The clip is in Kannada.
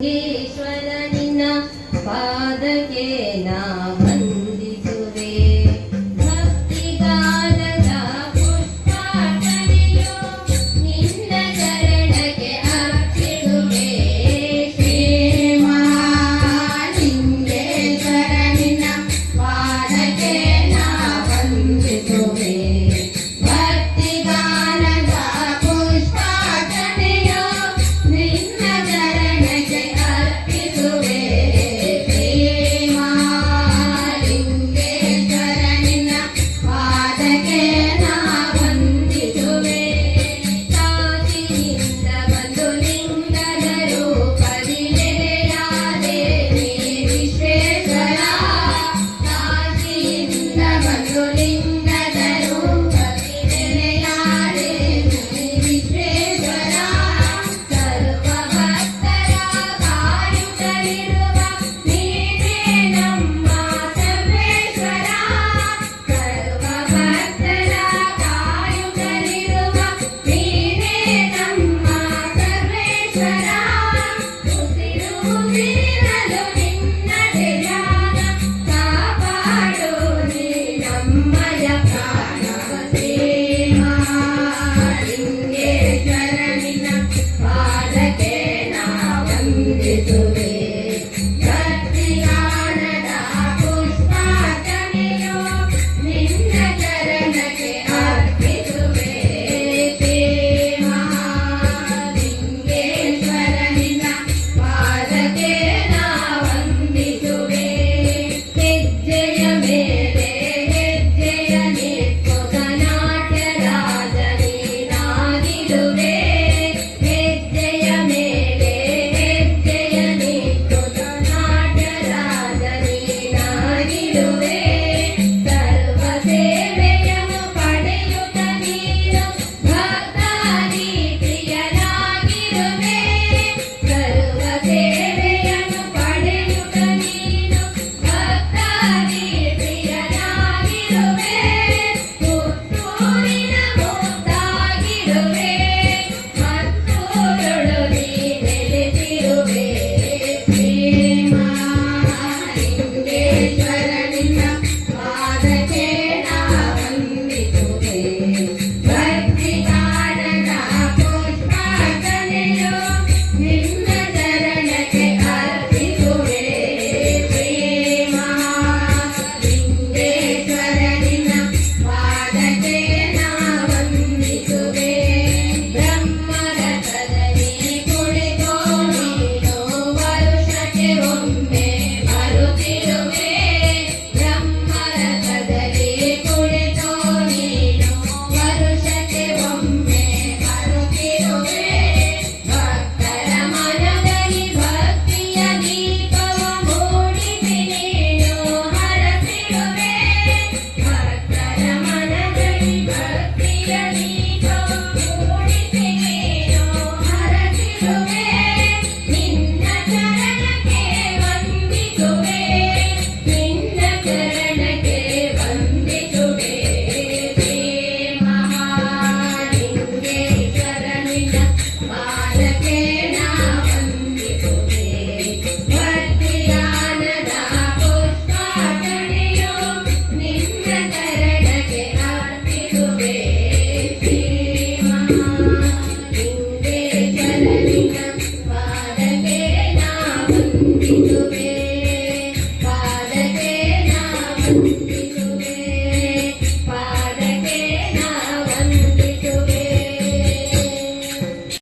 ಈಶ್ವರ ನಿನ್ನ ಪಾದಕ್ಕೆ ನಾ ವಂದಿಸುವೆ. ಭಕ್ತಿಗಾನದ ಪುಷ್ಪಾರ್ಚನೆಯು ನಿನ್ನ ಚರಣಕ್ಕೆ ಅರ್ಪಿಸುವೆ. ಶ್ರೀ ಮಹಾಲಿಂಗೇಶ್ವರ ನಿನ್ನ ಪಾದಕ್ಕೆ ನಾ ವಂದಿಸುವೆ. ಭಕ್ತಿಗಾನದ ಪುಷ್ಪಾರ್ಚನೆಯು ನಿನ್ನ ಚರಣಕ್ಕೆ ಅರ್ಪಿಸುವೆ. ಶ್ರೀ ಮಹಾಲಿಂಗೇಶ್ವರ ನಿನ್ನ ಪಾದಕ್ಕೆ ನಾ ವಂದಿಸುವೆ. ಕಾಶಿಯಿಂದ ಬಂದು ಲಿಂಗದ ರೂಪದಿ ನೆಲೆಯಾದೆ ನೀ ವಿಶ್ವೇಶ್ವರ. ಕಾಶಿಯಿಂದ ಬಂದು ಲಿಂಗದ ರೂಪದಿ ನೆಲೆಯಾದೆ ನೀ ವಿಶ್ವೇಶ್ವರ. ಸರ್ವ ಭಕ್ತರ ಕಾಯುತ್ತಲಿರುವ ನೀನೇ ನಮ್ಮ ಸರ್ವೇಶ್ವರ. ಸರ್ವ ಭಕ್ತರ ಕಾಯುತ್ತಲಿರುವ ನೀನೇ ನಮ್ಮ ಸರ್ವೇಶ್ವರ. ಉಸಿರು ಉಸಿರಿನಲ್ಲೂ ನಿನ್ನದೇ ಧ್ಯಾನ, ಕಾಪಾಡು ನೀ ನಮ್ಮಯ ಪ್ರಾಣ. ಶ್ರೀ ಮಹಾಲಿಂಗೇಶ್ವರ ನಿನ್ನ ಪಾದಕ್ಕೆ ನಾ ವಂದಿಸುವೆ.